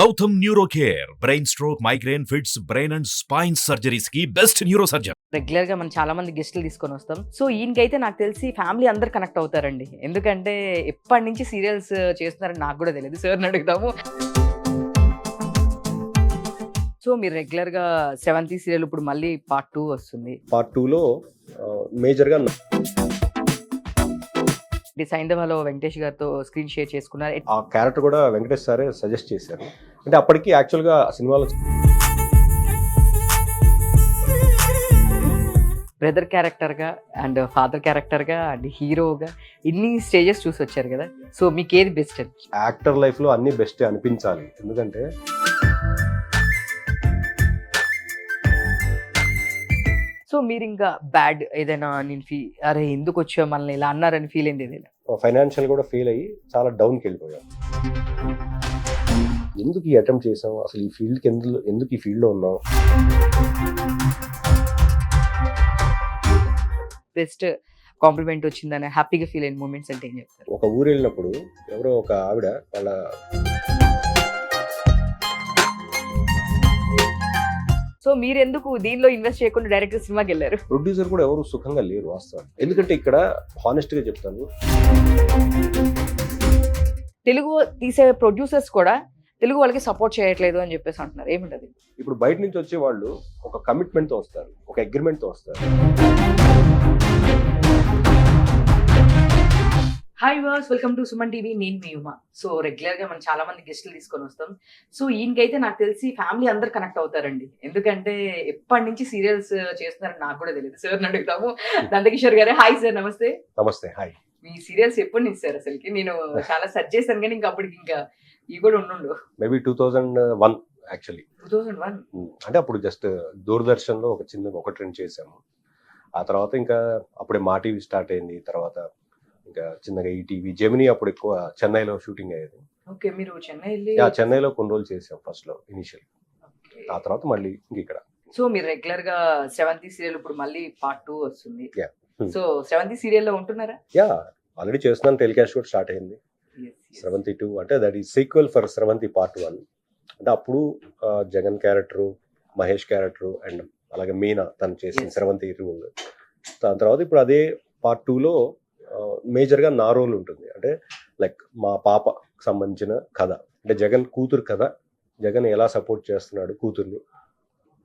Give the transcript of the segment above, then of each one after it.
Gautam neuro care brain stroke migraine fits brain and spine surgeries కి best neuro surgeon. Regular గా మనం చాలా మంది గెస్టులు తీసుకొని వస్తాం. సో ఈయనకైతే నాకు తెలిసి ఫ్యామిలీ అందరు కనెక్ట్ అవుతారండి. ఎందుకంటే ఎప్పటి నుంచి సీరియల్స్ చేస్తున్నారని నాకు కూడా తెలియదు. సార్ని అడుగుదాము. సో మీరు రెగ్యులర్ గా 7th సీరియల్ ఇప్పుడు మళ్ళీ పార్ట్ 2 వస్తుంది. పార్ట్ 2లో మేజర్గా సైంధవలో వెంకటేష్ గారితో స్క్రీన్ షేర్ చేసుకున్నారు. ఆ క్యారెక్టర్ కూడా వెంకటేష్ సారే సజెస్ట్ చేశారు. అంటే అప్పటికి యాక్చువల్గా సినిమాలో బ్రదర్ క్యారెక్టర్ గా అండ్ ఫాదర్ క్యారెక్టర్ గా అండ్ హీరోగా ఇన్ని స్టేజెస్ చూసి వచ్చారు కదా. సో మీకు ఏది బెస్ట్? యాక్టర్ లైఫ్లో అన్నీ బెస్ట్ అనిపించాలి. ఎందుకంటే సో మీరు ఇంకా బ్యాడ్ ఏదైనా నేను అరే ఎందుకు వచ్చా మనల్ని ఇలా అన్నారని ఫీల్ అయింది ఏదైనా? ఫైనాన్షియల్ కూడా ఫెయిల్ అయ్యి చాలా డౌన్కి వెళ్ళిపోయాం. ఎందుకు ఈ అటెంప్ట్ చేసాం, అసలు ఈ ఫీల్డ్కి ఎందుకు ఈ ఫీల్డ్లో ఉన్నాం. బెస్ట్ కాంప్లిమెంట్ వచ్చిందని హ్యాపీగా ఫీల్ అయిన మూమెంట్స్ అంటే ఏం చెప్తారు? ఒక ఊరు వెళ్ళినప్పుడు ఎవరో ఒక ఆవిడ వాళ్ళ సో మీరు ఎందుకు దీనిలో ఇన్వెస్ట్ చేయకుండా డైరెక్ట్ సినిమాకి వెళ్ళారు? ప్రొడ్యూసర్ కూడా ఎవరు సుఖంగా లేరు వాస్తవానికి. ఎందుకంటే ఇక్కడ హానెస్ట్గా చెప్తాను, తెలుగు తీసే ప్రొడ్యూసర్స్ కూడా తెలుగు వాళ్ళకి సపోర్ట్ చేయట్లేదు అని చెప్పేసి అంటున్నారు. ఏమిటది? ఇప్పుడు బయట నుంచి వచ్చే వాళ్ళు ఒక కమిట్మెంట్తో వస్తారు, ఒక అగ్రిమెంట్తో వస్తారు. Hi viewers, welcome to Suman TV. నేను మీ ఉమా. సో రెగ్యులర్ గా మనం చాలా మంది గెస్టులు తీసుకొని వస్తాం. సో ఈయనకైతే నాకు తెలిసి ఫ్యామిలీ అందరు కనెక్ట్ అవుతారండి. ఎందుకంటే ఎప్పటి నుంచి సీరియల్స్ చేస్తున్నారని నాకు కూడా తెలియదు. సార్ని అడుగుతాము. నందకిషోర్ గారే. హాయ్ సార్, నమస్తే. నమస్తే. హాయ్. మీ సీరియల్స్ ఎప్పుడు నుంచి సార్? అసలుకి నేను చాలా సెర్చ్ చేశాను కానీ ఇంకా అప్పటికి ఇంకా ఇవి కూడా ఉండు. Maybe 2001 actually. 2001 అంటే అప్పుడు జస్ట్ దూరదర్శన్లో ఒక చిన్న ఒకటి రెండు చేసాము. ఆ తర్వాత ఇంకా అప్పుడే మా టీవీ స్టార్ట్ అయింది. తర్వాత ఇంకా చిన్నగా ఈ టీవీ జెమినీ అప్పుడు ఎక్కువ చెన్నైలో షూటింగ్ అయ్యేది. ఓకే, మీరు చెన్నై వెళ్ళి చెన్నైలో కొన్ని రోజులు చేసాం ఫస్ట్ లో ఇనిషియల్. ఆ తర్వాత మళ్ళీ ఇంక ఇక్కడ. సో మీరు రెగ్యులర్ గా 7th సీరియల్ ఇప్పుడు మళ్ళీ పార్ట్ 2 వస్తుంది. Yeah. సో 7th సీరియల్ లో ఉంటున్నారా? యా, ఆల్రెడీ చేస్తున్నాను. టెలికాస్ట్ కూడా స్టార్ట్ అయింది. 7th 2 అంటే that is sequel for 7th part 1. అంటే అప్పుడు Jagan character, Mahesh character and అలాగే మీనా తను చేసిన 7th 2. దాని తర్వాత ఇప్పుడు అదే పార్ట్ 2లో మేజర్గా నా రోల్ ఉంటుంది. అంటే లైక్ మా పాపకు సంబంధించిన కథ, అంటే జగన్ కూతురు కథ, జగన్ ఎలా సపోర్ట్ చేస్తున్నాడు కూతుర్ని,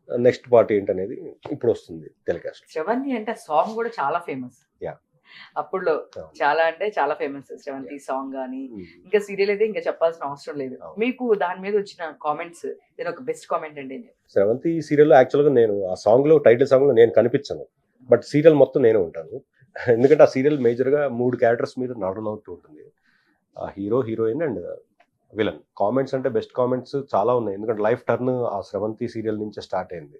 నెక్స్ట్ పార్ట్ ఏంటనేది ఇప్పుడు వస్తుంది టెలికాస్ట్. 7th అంటే సాంగ్ కూడా చాలా ఫేమస్. యా, అప్పుడు చాలా అంటే చాలా ఫేమస్ 7th సాంగ్ కానీ ఇంకా సీరియల్ అయితే ఇంకా చెప్పాల్సిన అవసరం లేదు. మీకు దాని మీద వచ్చిన కామెంట్స్ నేను ఒక బెస్ట్ కామెంట్ అంటే 7th సీరియల్లో యాక్చువల్గా నేను ఆ సాంగ్లో టైటిల్ సాంగ్లో నేను కనిపించను, బట్ సీరియల్ మొత్తం నేను ఉంటాను. ఎందుకంటే ఆ సీరియల్ మేజర్గా 3 క్యారెక్టర్స్ మీద నడన్ అవుతూ ఉంటుంది. ఆ hero, heroine and villain. Comments అంటే బెస్ట్ కామెంట్స్ చాలా ఉన్నాయి. ఎందుకంటే లైఫ్ టర్న్ ఆ 7th సీరియల్ నుంచే స్టార్ట్ అయింది.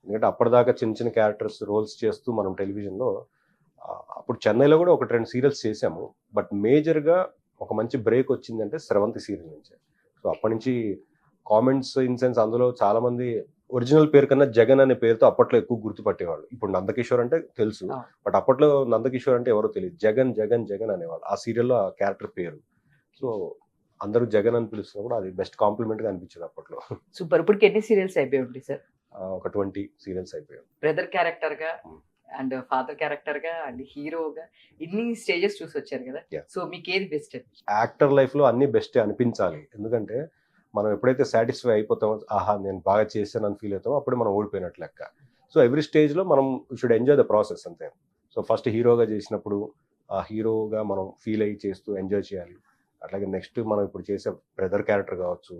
ఎందుకంటే అప్పటిదాకా చిన్న చిన్న క్యారెక్టర్స్ రోల్స్ చేస్తూ మనం టెలివిజన్లో అప్పుడు చెన్నైలో కూడా 1-2 సీరియల్స్ చేసాము. బట్ మేజర్గా ఒక మంచి బ్రేక్ వచ్చిందంటే 7th సీరియల్ నుంచే. సో అప్పటి నుంచి కామెంట్స్ ఇన్ సెన్స్ అందులో చాలామంది ఒరిజినల్ పేరు కన్నా జగన్ అనే పేరుతో అప్పట్లో ఎక్కువ గుర్తుపట్టేవాళ్ళు. ఇప్పుడు నందకిషోర్ అంటే తెలుసు, బట్ అప్పట్లో నందకిషోర్ అంటే ఎవరో తెలియదు. జగన్ జగన్ జగన్ అనేవాళ్ళు ఆ సీరియల్లో ఆ క్యారెక్టర్ పేరు. సో అందరూ జగన్ అని పిలుస్తున్నప్పుడు అది బెస్ట్ కాంప్లిమెంట్గా అనిపించింది అప్పట్లో. సూపర్. ఇప్పుడు ఎన్ని సీరియల్స్ అయిపోయి ఉంటాయి సార్? ఒక 20 సీరియల్స్ అయిపోయాయి. బ్రదర్ క్యారెక్టర్ గా అండ్ ఫాదర్ క్యారెక్టర్ గా అండ్ హీరోగా ఇన్ని స్టేజెస్ చూసి వచ్చారు కదా. సో మీకు ఏది బెస్ట్? యాక్టర్ లైఫ్లో అన్ని బెస్ట్ అనిపించాలి. ఎందుకంటే మనం ఎప్పుడైతే సాటిస్ఫై అయిపోతామో, ఆహా నేను బాగా చేశానని ఫీల్ అవుతామో అప్పుడు మనం ఓడిపోయినట్లు లెక్క. సో ఎవ్రీ స్టేజ్లో మనం షుడ్ ఎంజాయ్ ద ప్రాసెస్ అంతే. సో ఫస్ట్ హీరోగా చేసినప్పుడు ఆ హీరోగా మనం ఫీల్ అయ్యి చేస్తూ ఎంజాయ్ చేయాలి. అట్లాగే నెక్స్ట్ మనం ఇప్పుడు చేసే బ్రదర్ క్యారెక్టర్ కావచ్చు,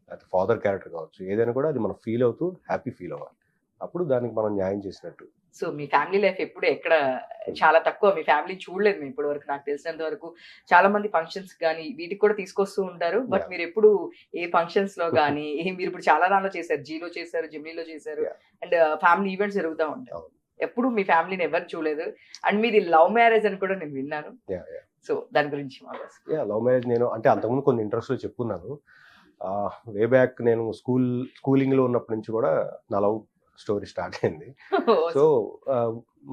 లేకపోతే ఫాదర్ క్యారెక్టర్ కావచ్చు, ఏదైనా కూడా అది మనం ఫీల్ అవుతూ హ్యాపీ ఫీల్ అవ్వాలి. అప్పుడు దానికి మనం న్యాయం చేసినట్టు. సో మీ ఫ్యామిలీ లైఫ్ ఎప్పుడు ఎక్కడ చాలా తక్కువ, మీ ఫ్యామిలీ చూడలేదు మేము ఇప్పటి వరకు. నాకు తెలిసినంత వరకు చాలా మంది ఫంక్షన్స్ కానీ వీటికి కూడా తీసుకొస్తూ ఉంటారు. బట్ మీరు ఎప్పుడు ఏ ఫంక్షన్స్ లో కానీ మీరు ఇప్పుడు చాలా దానిలో చేశారు, జీలో చేశారు, జిమ్లీలో చేశారు అండ్ ఫ్యామిలీ ఈవెంట్స్ జరుగుతూ ఉంటాయి. ఎప్పుడు మీ ఫ్యామిలీని ఎవరు చూడలేదు. అండ్ మీది లవ్ మ్యారేజ్ అని కూడా నేను విన్నాను. సో దాని గురించి లవ్ మ్యారేజ్ నేను అంటే అంతకుముందు కొన్ని ఇంట్రెస్ట్లో చెప్పుకున్నాను. వే బ్యాక్ నేను స్కూలింగ్లో ఉన్నప్పటి నుంచి కూడా నా లవ్ స్టోరీ స్టార్ట్ అయింది. సో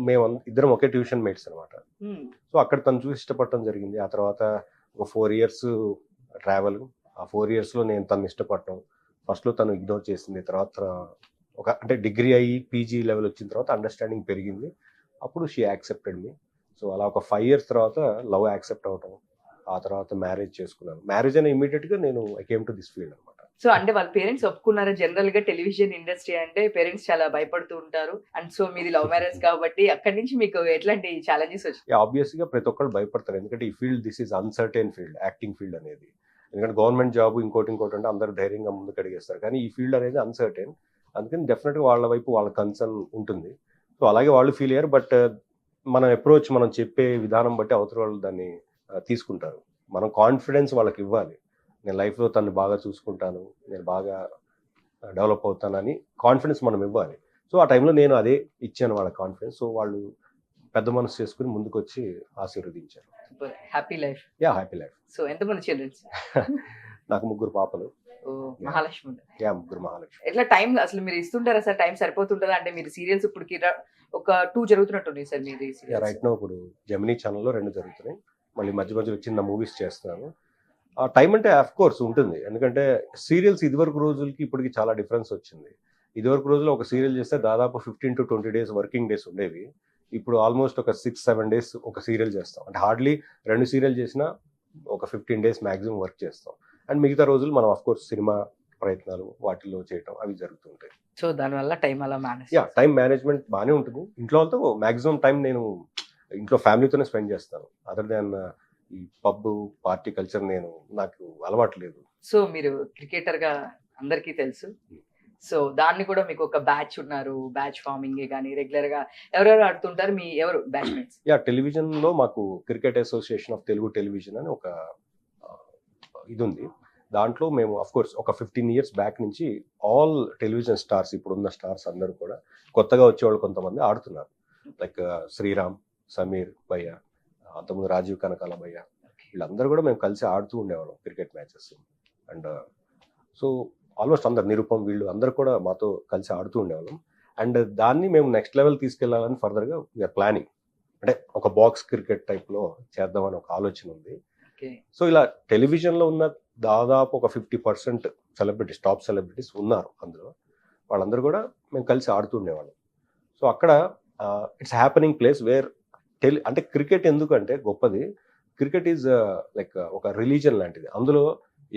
మేము ఇద్దరం ఒకే ట్యూషన్ మేట్స్ అనమాట. సో అక్కడ తను చూసి ఇష్టపడటం జరిగింది. ఆ తర్వాత ఒక 4 years ట్రావెల్. ఆ 4 yearsలో నేను తను ఇష్టపడటం, ఫస్ట్లో తను ఇగ్నోర్ చేసింది, తర్వాత అంటే డిగ్రీ అయ్యి పీజీ లెవెల్ వచ్చిన తర్వాత అండర్స్టాండింగ్ పెరిగింది, అప్పుడు షీ యాక్సెప్టెడ్ మీ. సో అలా ఒక 5 years తర్వాత లవ్ యాక్సెప్ట్ అవటం, ఆ తర్వాత మ్యారేజ్ చేసుకున్నాను. మ్యారేజ్ అయిన ఇమీడియట్గా నేను I came to this field అనమాట. సో అంటే వాళ్ళ పేరెంట్స్ ఒప్పుకున్నారా? జనరల్ గా టెలివిజన్ ఇండస్ట్రీ అంటే పేరెంట్స్ చాలా భయపడుతూ ఉంటారు. అండ్ సో మీది లవ్ మ్యారేజ్ కాబట్టి అక్కడి నుంచి మీకు ఎట్లాంటి ఛాలెంజెస్ వచ్చాయి? ఆబ్వియస్గా ప్రతి ఒక్కరు భయపడతారు, ఎందుకంటే ఈ field this is uncertain field, acting field అనేది. ఎందుకంటే గవర్నమెంట్ జాబ్ ఇంకోటి అంటే అందరూ ధైర్యంగా ముందుకు అడిగేస్తారు, కానీ ఈ ఫీల్డ్ అనేది అన్సర్టైన్. అందుకని డెఫినెట్గా వాళ్ళ వైపు వాళ్ళ కన్సర్న్ ఉంటుంది. సో అలాగే వాళ్ళు ఫీల్ అయ్యారు. బట్ మన అప్రోచ్, మనం చెప్పే విధానం బట్టి అవతల వాళ్ళు దాన్ని తీసుకుంటారు. మనం కాన్ఫిడెన్స్ వాళ్ళకి ఇవ్వాలి. నేను లైఫ్లో తను బాగా చూసుకుంటాను, నేను బాగా డెవలప్ అవుతానని కాన్ఫిడెన్స్ మనం ఇవ్వాలి. సో ఆ టైంలో నేను అదే ఇచ్చాను వాళ్ళ కాన్ఫిడెన్స్. సో వాళ్ళు పెద్ద మనసు చేసుకుని ముందుకు వచ్చి ఆశీర్వదించారు. Happy life. Yeah, happy life. So ఎంతమంది చిల్డ్రన్స్? నాకు 3 పాపలు. మహాలక్ష్మి. యా, 3 మహాలక్ష్మి. ఎట్లా టైం అసలు మీరు ఇస్తుంటారా సార్? టైం సరిపోతుంటుందా? అంటే మీరు సీరియల్స్ ఇప్పుడు ఒక 2 జరుగుతున్నట్టుంది సార్ మీది. రైట్ నో ఇప్పుడు జెమినీ ఛానల్లో 2 జరుగుతున్నాయి, మళ్ళీ మధ్య మధ్యలో చిన్న మూవీస్ చేస్తున్నాను. ఆ టైం అంటే ఆఫ్ కోర్స్ ఉంటుంది, ఎందుకంటే సీరియల్స్ ఇదివరకు రోజులకి ఇప్పటికి చాలా డిఫరెన్స్ వచ్చింది. ఇదివరకు రోజుల్లో ఒక సీరియల్ చేస్తే దాదాపు 15 to 20 days వర్కింగ్ డేస్ ఉండేవి. ఇప్పుడు ఆల్మోస్ట్ ఒక 6-7 days ఒక సీరియల్ చేస్తాం. అంటే హార్డ్లీ 2 సీరియల్ చేసినా ఒక 15 days మ్యాక్సిమం వర్క్ చేస్తాం. అండ్ మిగతా రోజులు మనం ఆఫ్ కోర్స్ సినిమా ప్రయత్నాలు వాటిల్లో చేయటం అవి జరుగుతుంటాయి. సో దానివల్ల టైం అలా మేనేజ్. యా, టైం మేనేజ్మెంట్ బాగానే ఉంటుంది. ఇంట్లో వాళ్ళతో మ్యాక్సిమం టైం నేను ఇంట్లో ఫ్యామిలీతోనే స్పెండ్ చేస్తాను. అదర్ దాన్ ఈ పబ్ పార్టీ కల్చర్ నాకు అలవాటు లేదు. సో మీరు క్రికెటర్ గా అందరికీ తెలుసు. సో దాన్ని కూడా మీకు ఒక బ్యాచ్ ఉన్నారు, బ్యాచ్ ఫార్మింగ్ కానీ రెగ్యులర్ గా ఎవరెవరు ఆడుతుంటారు? మీ ఎవరు బ్యాచ్మేట్స్? యా, టెలివిజన్ లో మాకు cricket association of Telugu television అని ఒక ఇది ఉంది. దాంట్లో మేము అఫ్ కోర్స్ ఒక 15 years బ్యాక్ నుంచి ఆల్ టెలివిజన్ స్టార్స్, ఇప్పుడున్న స్టార్స్ అందరూ కూడా, కొత్తగా వచ్చేవాళ్ళు కొంతమంది ఆడుతున్నారు. లైక్ శ్రీరామ్, సమీర్ భయ్య, అంతకుముందు రాజీవ్ కనకాల భయ్య, వీళ్ళందరూ కూడా మేము కలిసి ఆడుతూ ఉండేవాళ్ళం cricket matches. And so almost అందరు, నిరుపం, వీళ్ళు అందరూ కూడా మాతో కలిసి ఆడుతూ ఉండేవాళ్ళం. అండ్ దాన్ని మేము నెక్స్ట్ లెవెల్ తీసుకెళ్లాలని ఫర్దర్గా వీఆర్ ప్లానింగ్. అంటే ఒక బాక్స్ క్రికెట్ టైప్లో చేద్దామని ఒక ఆలోచన ఉంది. సో ఇలా టెలివిజన్లో ఉన్న దాదాపు ఒక 50% సెలబ్రిటీస్, టాప్ సెలబ్రిటీస్ ఉన్నారు అందులో. వాళ్ళందరూ కూడా మేము కలిసి ఆడుతూ ఉండేవాళ్ళం. సో అక్కడ ఇట్స్ హ్యాపెనింగ్ ప్లేస్ వేర్ అంటే క్రికెట్ ఎందుకంటే గొప్పది, క్రికెట్ ఈజ్ లైక్ ఒక రిలీజన్ లాంటిది. అందులో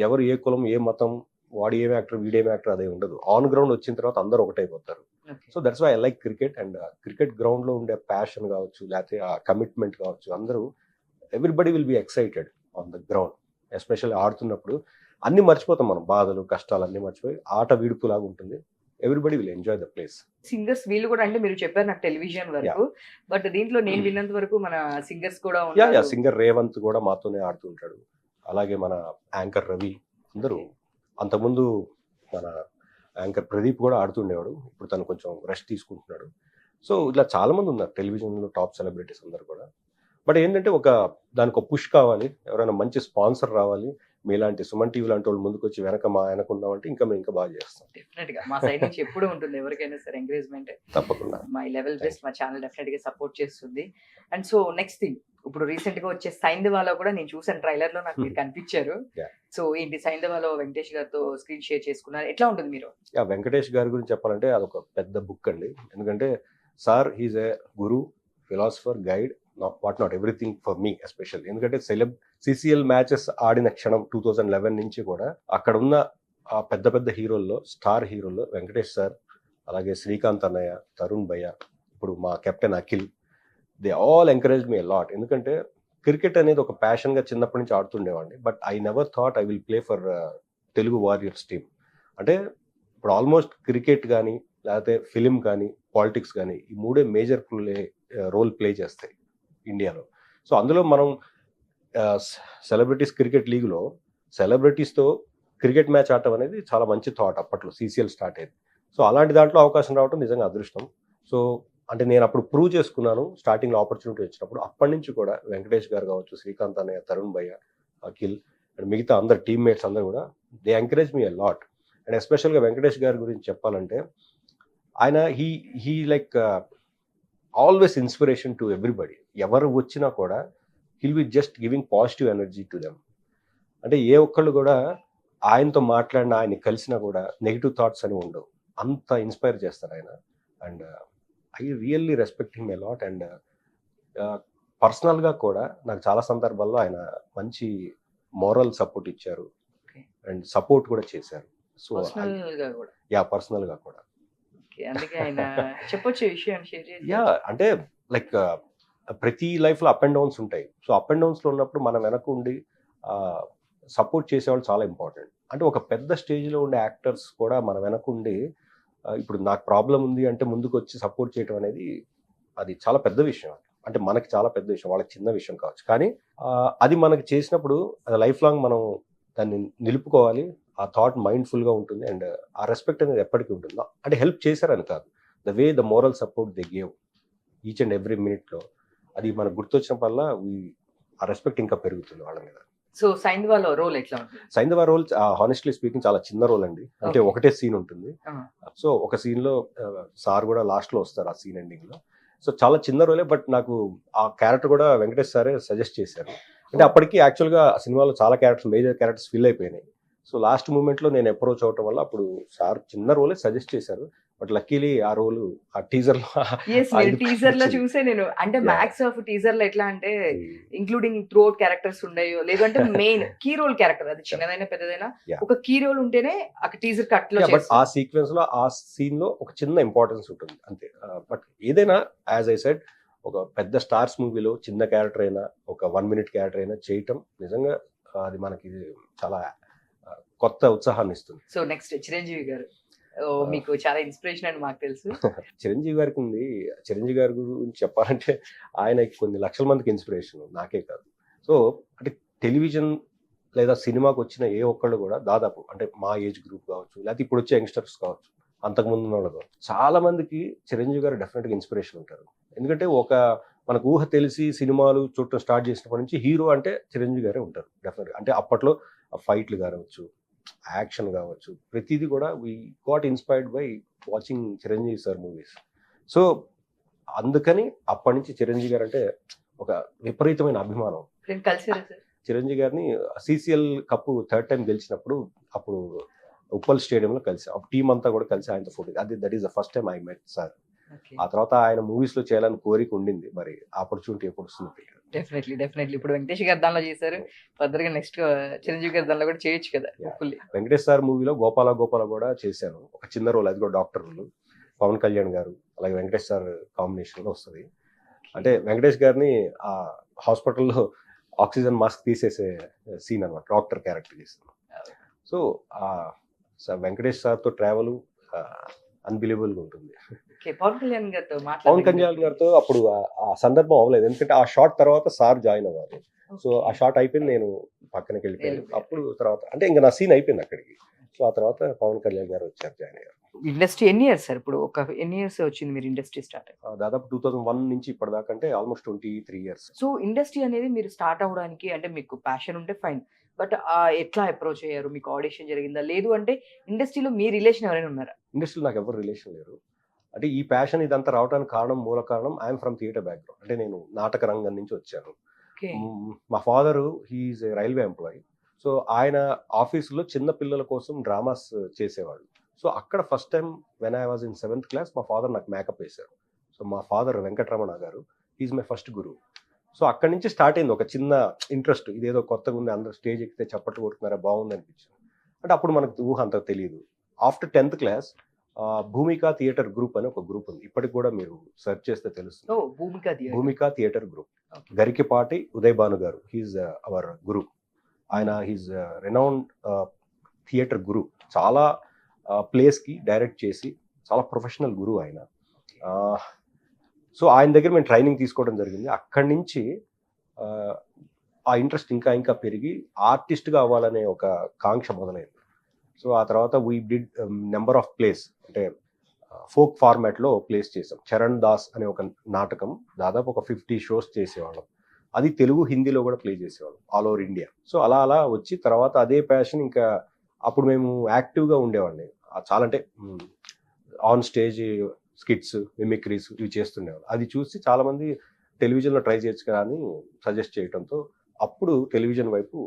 ఎవరు ఏ కులం, ఏ మతం, వాడు ఏం యాక్టర్, వీడేం యాక్టర్ అదే ఉండదు. ఆన్ గ్రౌండ్ వచ్చిన తర్వాత అందరూ ఒకటైపోతారు. So that's why I like cricket. And cricket గ్రౌండ్లో ఉండే ప్యాషన్ కావచ్చు, లేకపోతే ఆ కమిట్మెంట్ కావచ్చు, అందరూ everybody will be excited on the ground. Especially ఆడుతున్నప్పుడు అన్ని మర్చిపోతాం, మనం బాధలు కష్టాలు అన్నీ మర్చిపోయి ఆట వీడుపులాగా ఉంటుంది. Everybody will enjoy the place. Singers వీళ్ళు కూడా, అంటే మీరు చెప్పారు నాకు టెలివిజన్ వరకు, బట్ దీంట్లో నేను విన్నంత వరకు మన సింగర్స్ కూడా యా, సింగర్ రేవంత్ కూడా మాతోనే ఆడుతుంటాడు. అలాగే మన యాంకర్ రవి, అందరూ. అంతకుముందు మన యాంకర్ ప్రదీప్ కూడా ఆడుతుండేవాడు, ఇప్పుడు తను కొంచెం రెస్ట్ తీసుకుంటున్నాడు. సో ఇలా చాలా మంది ఉన్నారు టెలివిజన్లో టాప్ సెలబ్రిటీస్ అందరు కూడా. బట్ ఏంటంటే దానికి ఒక పుష్ కావాలి, ఎవరైనా మంచి స్పాన్సర్ రావాలి. మీలాంటి సుమన్ టీవీ లాంటి వాళ్ళు ముందుకు వచ్చి మా వెనకున్నామంటే మేము ఇంకా బాగా చేస్తాం. డెఫినెట్ గా మా సైడ్ నుంచి ఎప్పుడు ఉంటుంది ఎవరికైనా సరే ఎంకరేజ్మెంట్. తప్పకుండా మై లెవెల్ బెస్ట్, మా ఛానల్ డెఫినెట్ గా సపోర్ట్ చేస్తుంది. అండ్ సో నెక్స్ట్ థింగ్, ఇప్పుడు రీసెంట్ గా వచ్చే సైంధవాలో కూడా నేను చూసాను, ట్రైలర్ లో నాకు మీరు కనిపించారు. సో ఏంటి సైంధవాలో వెంకటేష్ గారితో స్క్రీన్ షేర్ చేసుకున్నారు, ఎట్లా ఉంటుంది మీరు? యా, వెంకటేష్ గారి గురించి చెప్పాలంటే అదొక పెద్ద బుక్ అండి. ఎందుకంటే sir he's a guru, philosopher, guide, what not everything for me especially. ఎందుకంటే సిసిఎల్ మ్యాచెస్ ఆడిన క్షణం 2011 నుంచి కూడా అక్కడ ఉన్న ఆ పెద్ద పెద్ద హీరోల్లో, స్టార్ హీరోల్లో వెంకటేష్ సార్, అలాగే శ్రీకాంత్ అన్నయ్య, తరుణ్ భయ్య, ఇప్పుడు మా captain Akhil, they all encourage me lot. ఎందుకంటే క్రికెట్ అనేది ఒక ప్యాషన్గా చిన్నప్పటి నుంచి ఆడుతుండేవాడిని. But I never thought I will play for Telugu warriors team. అంటే ఇప్పుడు ఆల్మోస్ట్ క్రికెట్ కానీ, లేకపోతే ఫిలిం కానీ, పాలిటిక్స్ కానీ, ఈ 3 మేజర్ రోల్ ప్లే చేస్తాయి ఇండియాలో. సో అందులో మనం సెలబ్రిటీస్ క్రికెట్ లీగ్లో సెలబ్రిటీస్తో క్రికెట్ మ్యాచ్ ఆడటం అనేది చాలా మంచి థాట్. అప్పట్లో సీసీఎల్ స్టార్ట్ అయింది. సో అలాంటి దాంట్లో అవకాశం రావడం నిజంగా అదృష్టం. సో అంటే నేను అప్పుడు ప్రూవ్ చేసుకున్నాను స్టార్టింగ్లో ఆపర్చునిటీ వచ్చినప్పుడు. అప్పటి నుంచి కూడా వెంకటేష్ గారు కావచ్చు, శ్రీకాంత్ అన్నయ్య, తరుణ్ భయ్య, అఖిల్ అండ్ మిగతా అందరు టీమ్మేట్స్ అందరూ కూడా they encourage me a lot. And ఎస్పెషల్గా వెంకటేష్ గారి గురించి చెప్పాలంటే ఆయన he like always inspiration to everybody. ఎవరు వచ్చినా కూడా he'll be just giving positive energy to them. అంటే ఏ ఒక్కళ్ళు కూడా ఆయనతో మాట్లాడినా, ఆయన్ని కలిసినా కూడా నెగిటివ్ థాట్స్ అని ఉండవు. అంత ఇన్స్పైర్ చేస్తారు ఆయన. And I really respect him a lot. And పర్సనల్గా కూడా నాకు చాలా సందర్భాల్లో ఆయన మంచి మోరల్ సపోర్ట్ ఇచ్చారు Okay. అండ్ సపోర్ట్ కూడా చేశారు. సో పర్సనల్ గా కూడా పర్సనల్గా కూడా అందుకే ఆయన చెప్పొచ్చు విషయం షేర్ చేసి అంటే లైక్ ప్రతి లైఫ్లో అప్ అండ్ డౌన్స్ ఉంటాయి. సో అప్ అండ్ డౌన్స్లో ఉన్నప్పుడు మనం వెనక ఉండి సపోర్ట్ చేసేవాళ్ళు చాలా ఇంపార్టెంట్. అంటే ఒక పెద్ద స్టేజ్లో ఉండే యాక్టర్స్ కూడా మన వెనక ఉండి ఇప్పుడు నాకు ప్రాబ్లం ఉంది అంటే ముందుకు వచ్చి సపోర్ట్ చేయడం అనేది అది చాలా పెద్ద విషయం. అంటే మనకి చాలా పెద్ద విషయం, వాళ్ళకి చిన్న విషయం కావచ్చు. కానీ అది మనకి చేసినప్పుడు లైఫ్ లాంగ్ మనం దాన్ని నిలుపుకోవాలి. ఆ థాట్ మైండ్ఫుల్గా ఉంటుంది. అండ్ ఆ రెస్పెక్ట్ అనేది ఎప్పటికీ ఉంటుంది. అంటే హెల్ప్ చేశారని కాదు, the way the moral support they gave each and every మినిట్లో అది మనకు గుర్తొచ్చినప్పుడల్లా ఆ రెస్పెక్ట్ ఇంకా పెరుగుతుంది వాళ్ళ మీద. సో సైంధవాలో రోల్ ఎట్లా ఉంటుంది? సైంధవ రోల్ హానెస్ట్లీ స్పీకింగ్ చాలా చిన్న రోల్ అండి. అంటే Okay. ఒకటే సీన్ ఉంటుంది. Uh-huh. సో ఒక సీన్లో సార్ కూడా లాస్ట్లో వస్తారు ఆ సీన్ ఎండింగ్లో. సో చాలా చిన్న రోలే, బట్ నాకు ఆ క్యారెక్టర్ కూడా వెంకటేష్ సారే సజెస్ట్ చేశారు. అంటే అప్పటికి యాక్చువల్గా సినిమాలో చాలా క్యారెక్టర్స్, మేజర్ క్యారెక్టర్స్ ఫిల్ అయిపోయినాయి. సో లాస్ట్ మూమెంట్లో నేను అప్రోచ్ అవటం వల్ల అప్పుడు సార్ చిన్న రోలే సజెస్ట్ చేశారు. బట్ లక్కీలీ ఆ రోలు ఆ టీజర్లో టీజర్ లో చూసే నేను అంటే Yeah. మ్యాక్స్ ఆఫ్ టీజర్ లో ఎట్లా అంటే ఇంక్లూడింగ్ త్రూ అవుట్ క్యారెక్టర్స్ ఉండయో లేదంటే మెయిన్ కీ రోల్ క్యారెక్టర్ అది చిన్నదైనా పెద్దదైనా Yeah. ఒక కీ రోల్ ఉంటేనే ఆ టీజర్ కట్ లో బట్ ఆ సీక్వెన్స్ లో ఆ సీన్ లో ఒక చిన్న ఇంపార్టెన్స్ ఉంటుంది అంతే. బట్ ఏదైనా యాజ్ ఐ సెడ్ ఒక పెద్ద స్టార్స్ మూవీలో చిన్న క్యారెక్టర్ అయినా ఒక 1 minute క్యారెక్టర్ అయినా చేయటం నిజంగా అది మనకి చాలా కొత్త ఉత్సాహాన్ని ఇస్తుంది. సో నెక్స్ట్ చిరంజీవి గారు మీకు చాలా ఇన్స్పిరేషన్ అని మాకు తెలుసు. చిరంజీవి గారికి ఉంది. చిరంజీవి గారి గురించి చెప్పాలంటే ఆయన కొన్ని లక్షల మందికి ఇన్స్పిరేషన్, నాకే కాదు. సో అంటే టెలివిజన్ లేదా సినిమాకి వచ్చిన ఏ ఒక్కళ్ళు కూడా దాదాపు అంటే మా ఏజ్ గ్రూప్ కావచ్చు, లేకపోతే ఇప్పుడు వచ్చే యంగ్స్టర్స్ కావచ్చు, అంతకుముందు ఉన్న వాళ్ళు కావచ్చు, చాలా మందికి చిరంజీవి గారు డెఫినెట్గా ఇన్స్పిరేషన్ ఉంటారు. ఎందుకంటే మనకు ఊహ తెలిసి సినిమాలు చూడటం స్టార్ట్ చేసినప్పటి నుంచి హీరో అంటే చిరంజీవి గారే ఉంటారు డెఫినెట్గా. అంటే అప్పట్లో ఫైట్లు కావచ్చు, యాక్షన్ కావచ్చు, ప్రతిదీ కూడా we got inspired by watching Chiranjeevi sir movies. So అందుకని అప్పటి నుంచి చిరంజీవి గారు అంటే ఒక విపరీతమైన అభిమానం. కలిసారు సార్ చిరంజీవి గారిని CCL కప్పు 3rd టైం గెలిచినప్పుడు అప్పుడు ఉప్పల్ స్టేడియంలో కలిసి టీం అంతా కూడా కలిసి ఆయనతో photo, that is the first time I met sir. ఆ తర్వాత ఆయన మూవీస్ లో చేయాలని కోరిక ఉండింది, మరి ఆపర్చునిటీ ఎప్పుడు వస్తుంది. డెఫినెట్లీ ఇప్పుడు వెంకటేష్ గారి దానిలో చేశారు, ఫర్దర్ గా నెక్స్ట్ చిరంజీవి గారి దానిలో కూడా చేయొచ్చు కదా. వెంకటేష్ సార్ మూవీలో గోపాల కూడా చేశాను, ఒక చిన్న రోల్, అది కూడా డాక్టర్ రోల్. పవన్ కళ్యాణ్ గారు అలాగే వెంకటేష్ సార్ కాంబినేషన్ లో వస్తుంది. అంటే వెంకటేష్ గారిని ఆ హాస్పిటల్లో ఆక్సిజన్ మాస్క్ తీసేసే సీన్ అనమాట, డాక్టర్ క్యారెక్టర్ చేశాను. సో వెంకటేష్ సార్తో ట్రావెల్ అన్బిలీవబుల్గా ఉంటుంది. పవన్ కళ్యాణ్ గారితో అప్పుడు ఆ సందర్భం అవ్వలేదు, ఎందుకంటే ఆ షాట్ తర్వాత సార్ జాయిన్ అవ్వాలి. సో ఆ షాట్ అయిపోయింది, నేను పక్కనకి వెళ్ళిపోయాను. అప్పుడు తర్వాత అంటే ఇంకా నా సీన్ అయిపోయింది అక్కడికి. సో ఆ తర్వాత పవన్ కళ్యాణ్ గారు వచ్చారు, జాయిన్ అయ్యారు. ఇండస్ట్రీ ఎన్ని ఇయర్స్ సార్? ఇప్పుడు ఒక ఎన్ని ఇయర్స్ వచ్చింది మీరు ఇండస్ట్రీ స్టార్ట్? దాదాపు 2001 నుంచి ఇప్పటిదాకా, అంటే ఆల్మోస్ట్ 23 years. సో ఇండస్ట్రీ అనేది మీరు స్టార్ట్ అవ్వడానికి అంటే మీకు ప్యాషన్ ఉంటే ఫైన్, బట్ ఎట్లా అప్రోచ్ అయ్యారు? మీకు ఆడిషన్ జరిగిందా? లేదు అంటే ఇండస్ట్రీలో మీ రిలేషన్ ఎవరైనా ఉన్నారా? ఇండస్ట్రీలో నాకు ఎవరు రిలేషన్ లేరు. అంటే ఈ ప్యాషన్ ఇదంతా రావడానికి మూల కారణం ఐఎమ్ ఫ్రమ్ థియేటర్ బ్యాక్గ్రౌండ్. అంటే నేను నాటక రంగం నుంచి వచ్చాను. మా ఫాదరు హీఈస్ ఏ రైల్వే ఎంప్లాయీ. సో ఆయన ఆఫీసులో చిన్న పిల్లల కోసం డ్రామాస్ చేసేవాడు. సో అక్కడ first time when I was in 7th class మా ఫాదర్ నాకు మేకప్ వేశారు. సో మా ఫాదర్ వెంకటరమణ గారు, హీఈస్ మై ఫస్ట్ గురువు. సో అక్కడి నుంచి స్టార్ట్ అయింది ఒక చిన్న ఇంట్రెస్ట్, ఇదేదో కొత్తగా ఉంది, అందరూ స్టేజ్ ఎక్కితే చప్పట్లు కొడుతున్నారా, బాగుంది అనిపించింది. అంటే అప్పుడు మనకు ఊహ అంత తెలియదు. ఆఫ్టర్ 10th class భూమిక థియేటర్ గ్రూప్ అని ఒక గ్రూప్ ఉంది, ఇప్పటికి కూడా మీరు సెర్చ్ చేస్తే తెలుస్తుంది. భూమిక థియేటర్ గ్రూప్, గరికిపాటి ఉదయ్ భాను గారు, హీఈస్ అవర్ గురు. ఆయన హీఈస్ రెనౌండ్ థియేటర్ గురు, చాలా ప్లేస్కి డైరెక్ట్ చేసి చాలా ప్రొఫెషనల్ గురువు ఆయన. సో ఆయన దగ్గర మేము ట్రైనింగ్ తీసుకోవడం జరిగింది. అక్కడి నుంచి ఆ ఇంట్రెస్ట్ ఇంకా ఇంకా పెరిగి ఆర్టిస్ట్గా అవ్వాలనే ఒక కాంక్ష మొదలైంది. సో ఆ తర్వాత we did number of place, అంటే ఫోక్ ఫార్మాట్లో ప్లేస్ చేసాం. చరణ్ దాస్ అనే ఒక నాటకం దాదాపు ఒక 50 shows చేసేవాళ్ళం. అది తెలుగు హిందీలో కూడా ప్లే చేసేవాళ్ళం ఆల్ ఓవర్ ఇండియా. సో అలా అలా వచ్చి తర్వాత అదే ప్యాషన్, ఇంకా అప్పుడు మేము యాక్టివ్గా ఉండేవాడిని చాలా, అంటే ఆన్ స్టేజ్ స్కిట్స్, మిమిక్రీస్ ఇవి చేస్తుండేవాళ్ళు. అది చూసి చాలామంది టెలివిజన్లో ట్రై చేయొచ్చు కదా అని సజెస్ట్ చేయడంతో అప్పుడు టెలివిజన్ వైపు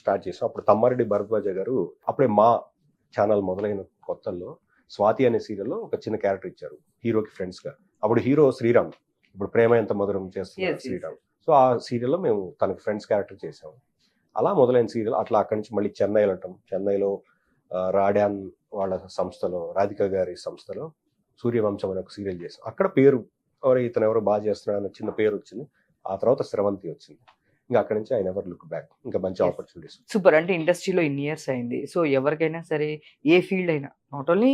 స్టార్ట్ చేసాం. అప్పుడు తమ్మారెడ్డి భరద్వాజ గారు అప్పుడే మా ఛానల్ మొదలైన కొత్తల్లో స్వాతి అనే సీరియల్లో ఒక చిన్న క్యారెక్టర్ ఇచ్చారు హీరోకి ఫ్రెండ్స్గా. అప్పుడు హీరో శ్రీరామ్, ఇప్పుడు ప్రేమ ఎంత మధురం చేస్తున్నారు శ్రీరామ్. సో ఆ సీరియల్లో మేము తనకి ఫ్రెండ్స్ క్యారెక్టర్ చేసాము. అలా మొదలైన సీరియల్. అట్లా అక్కడి నుంచి మళ్ళీ చెన్నై వెళ్ళటం, చెన్నైలో రాడ్యాన్ వాళ్ళ సంస్థలో, రాధిక గారి సంస్థలో సూర్యవంశం అనే ఒక సీరియల్ చేసాం. అక్కడ పేరు ఇతను ఎవరో బాగా చేస్తున్నాడు అన్న చిన్న పేరు వచ్చింది. ఆ తర్వాత స్రవంతి వచ్చింది. ఇంకా అక్కడి నుంచి ఐ నెవర్ లుక్ బ్యాక్. ఇంకా మంచి ఆపర్చునిటీస్. సూపర్. అంటే ఇండస్ట్రీలో ఇన్ని ఇయర్స్ అయింది. సో ఎవరికైనా సరే ఏ ఫీల్డ్ అయినా, not only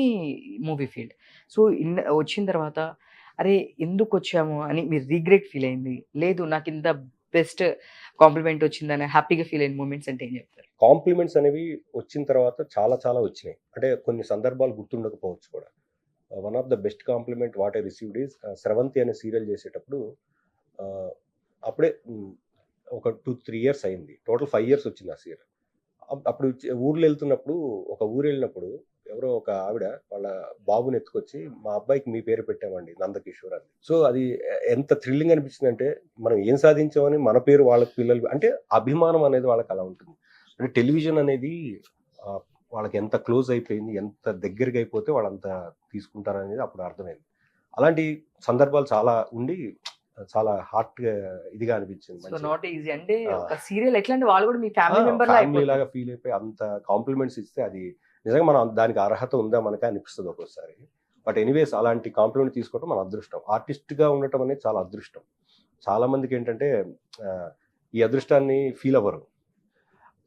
movie field, so వచ్చిన తర్వాత అరే ఎందుకు వచ్చాము అని మీరు రిగ్రెట్ ఫీల్ అయింది, లేదు నాకు ఇంత బెస్ట్ కాంప్లిమెంట్ వచ్చిందని హ్యాపీగా ఫీల్ అయిన మూమెంట్స్ అంటే ఏం చెప్తారు? కాంప్లిమెంట్స్ అనేవి వచ్చిన తర్వాత చాలా చాలా వచ్చినాయి. అంటే కొన్ని సందర్భాలు గుర్తుండకపోవచ్చు కూడా. One of the best compliment what I received is Sravanthi అనే సీరియల్ చేసేటప్పుడు అప్పుడే ఒక 2-3 ఇయర్స్ అయింది. టోటల్ 5 ఇయర్స్ వచ్చింది ఆ సీరియల్. అప్పుడు ఊర్లో వెళ్తున్నప్పుడు, ఒక ఊరు వెళ్ళినప్పుడు ఎవరో ఒక ఆవిడ వాళ్ళ బాబుని ఎత్తుకొచ్చి మా అబ్బాయికి మీ పేరు పెట్టామండి నందకిషోర్ అని. సో అది ఎంత థ్రిల్లింగ్ అనిపించింది అంటే, మనం ఏం సాధించామని మన పేరు వాళ్ళ పిల్లలు అంటే అభిమానం అనేది వాళ్ళకి అలా ఉంటుంది. అంటే టెలివిజన్ అనేది వాళ్ళకి ఎంత క్లోజ్ అయిపోయింది, ఎంత దగ్గరగా అయిపోతే వాళ్ళంత తీసుకుంటారనేది అప్పుడు అర్థమైంది. అలాంటి సందర్భాలు చాలా ఉండి చాలా హార్ట్ ఇదిగా అనిపించింది. So not easy. అంటే ఒక సీరియల్ ఎట్లా అంటే వాళ్ళు కూడా మీ ఫ్యామిలీ మెంబర్ లాగా ఫీల్ అయిపోయి అంత కాంప్లిమెంట్స్ ఇస్తే అది నిజంగా మనం దానికి అర్హత ఉందా మనకి అనిపిస్తుంది ఒక్కోసారి. బట్ ఎనీవేస్ అలాంటి కాంప్లిమెంట్ తీసుకోవడం మన అదృష్టం. ఆర్టిస్ట్గా ఉండటం అనేది చాలా అదృష్టం. చాలా మందికి ఏంటంటే ఈ అదృష్టాన్ని ఫీల్ అవ్వరు.